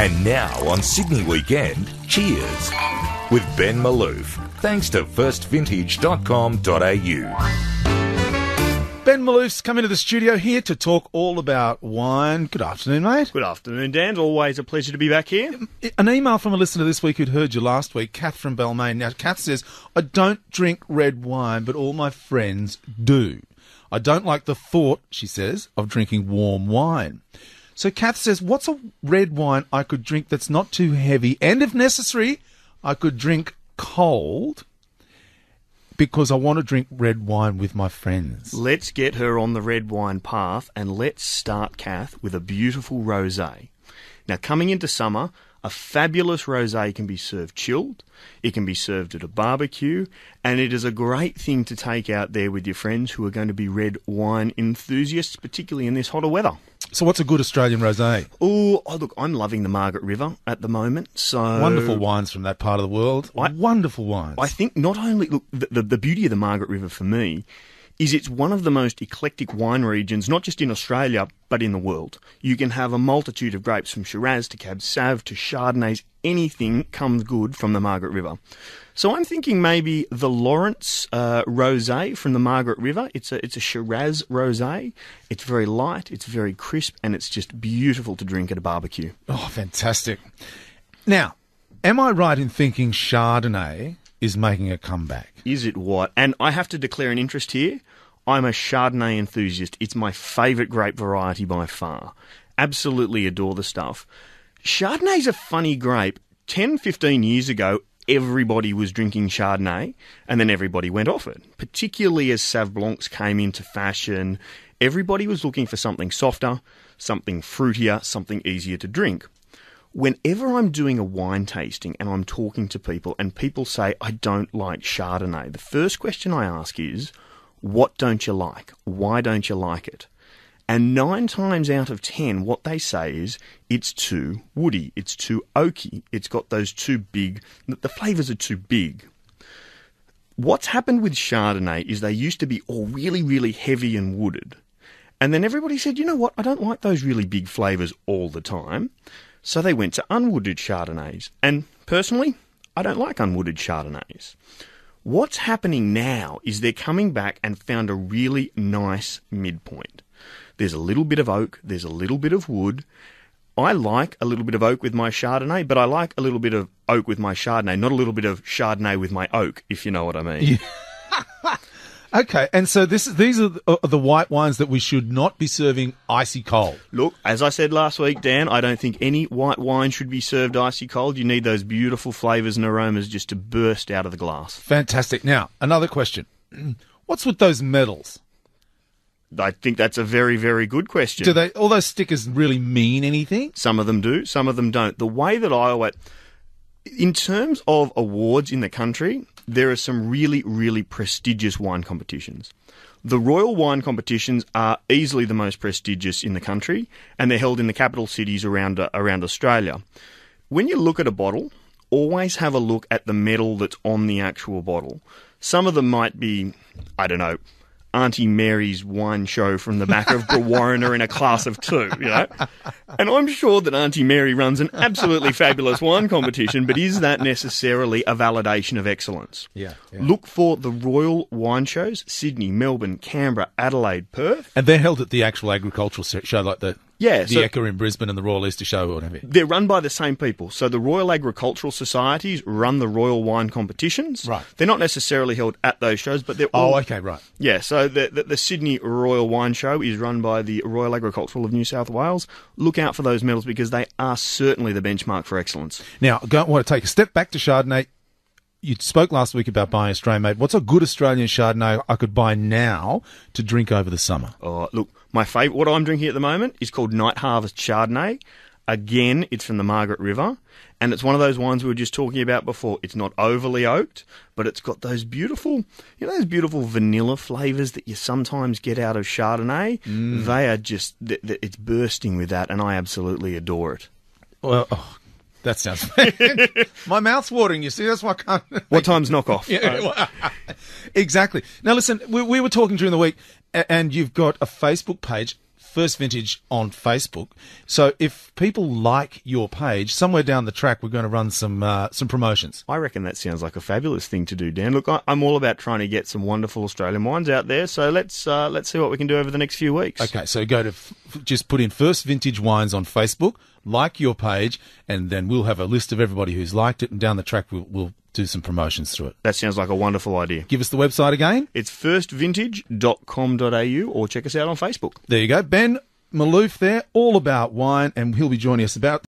And now on Sydney Weekend, cheers with Ben Malouf. Thanks to firstvintage.com.au. Ben Malouf's come into the studio here to talk all about wine. Good afternoon, mate. Good afternoon, Dan. Always a pleasure to be back here. An email from a listener this week who'd heard you last week, Kath from Balmain. Now, Kath says, I don't drink red wine, but all my friends do. I don't like the thought, she says, of drinking warm wine. So Kath says, what's a red wine I could drink that's not too heavy? And if necessary, I could drink cold because I want to drink red wine with my friends. Let's get her on the red wine path, and let's start, Kath, with a beautiful rosé. Now, coming into summer, a fabulous rosé can be served chilled, it can be served at a barbecue, and it is a great thing to take out there with your friends who are going to be red wine enthusiasts, particularly in this hotter weather. So what's a good Australian rosé? Oh, look, I'm loving the Margaret River at the moment. So wonderful wines from that part of the world. Wonderful wines. I think not only, look, the beauty of the Margaret River for me is it's one of the most eclectic wine regions, not just in Australia, but in the world. You can have a multitude of grapes from Shiraz to Cab Sav to Chardonnays. Anything comes good from the Margaret River. So I'm thinking maybe the Lawrence rosé from the Margaret River. It's a Shiraz rosé. It's very light, it's very crisp, and it's just beautiful to drink at a barbecue. Oh, fantastic. Now, am I right in thinking Chardonnay is making a comeback? Is it what? And I have to declare an interest here. I'm a Chardonnay enthusiast. It's my favourite grape variety by far. Absolutely adore the stuff. Chardonnay's a funny grape. 10, 15 years ago, everybody was drinking Chardonnay, and then everybody went off it. Particularly as Sauv Blancs came into fashion, everybody was looking for something softer, something fruitier, something easier to drink. Whenever I'm doing a wine tasting and I'm talking to people and people say, I don't like Chardonnay, the first question I ask is, what don't you like? Why don't you like it? And 9 times out of 10, what they say is, it's too woody, it's too oaky, it's got those too big, the flavours are too big. What's happened with Chardonnay is they used to be all really, really heavy and wooded. And then everybody said, you know what, I don't like those really big flavours all the time. So they went to unwooded Chardonnays. And personally, I don't like unwooded Chardonnays. What's happening now is they're coming back and found a really nice midpoint. There's a little bit of oak, there's a little bit of wood. I like a little bit of oak with my Chardonnay, but I like a little bit of oak with my Chardonnay, not a little bit of Chardonnay with my oak, if you know what I mean. Yeah. Okay, and so these are the white wines that we should not be serving icy cold. Look, as I said last week, Dan, I don't think any white wine should be served icy cold. You need those beautiful flavours and aromas just to burst out of the glass. Fantastic. Now, another question. What's with those medals? I think that's a very, very good question. Do all those stickers really mean anything? Some of them do, some of them don't. The way that I always... In terms of awards in the country, there are some really, really prestigious wine competitions. The Royal Wine Competitions are easily the most prestigious in the country, and they're held in the capital cities around Australia. When you look at a bottle, always have a look at the medal that's on the actual bottle. Some of them might be, I don't know, Auntie Mary's wine show from the back of Brewarrina in a class of 2, you know? And I'm sure that Auntie Mary runs an absolutely fabulous wine competition, but is that necessarily a validation of excellence? Yeah. Look for the Royal Wine Shows, Sydney, Melbourne, Canberra, Adelaide, Perth. And they're held at the actual agricultural show, like the Ekka in Brisbane and the Royal Easter Show or whatever. They're run by the same people. So the Royal Agricultural Societies run the Royal Wine Competitions. Right. They're not necessarily held at those shows, but they're all... Oh, okay, right. Yeah, so the Sydney Royal Wine Show is run by the Royal Agricultural of New South Wales. Look out for those medals because they are certainly the benchmark for excellence. Now, I want to take a step back to Chardonnay. You spoke last week about buying Australian-made. What's a good Australian Chardonnay I could buy now to drink over the summer? Oh, look, my favourite, what I'm drinking at the moment is called Night Harvest Chardonnay. Again, it's from the Margaret River, and it's one of those wines we were just talking about before. It's not overly oaked, but it's got those beautiful, those beautiful vanilla flavours that you sometimes get out of Chardonnay. They are just, it's bursting with that, and I absolutely adore it. Well, that sounds... My mouth's watering, you see. That's why I can't... What time's knockoff? Yeah, exactly. Now, listen, we were talking during the week, and you've got a Facebook page, First Vintage on Facebook. So if people like your page, somewhere down the track, we're going to run some promotions. I reckon that sounds like a fabulous thing to do, Dan. Look, I'm all about trying to get some wonderful Australian wines out there, so let's see what we can do over the next few weeks. Okay, so go to just put in First Vintage Wines on Facebook, like your page, and then we'll have a list of everybody who's liked it, and down the track we'll do some promotions through it. That sounds like a wonderful idea. Give us the website again. It's firstvintage.com.au, or check us out on Facebook. There you go. Ben Malouf there, all about wine, and he'll be joining us about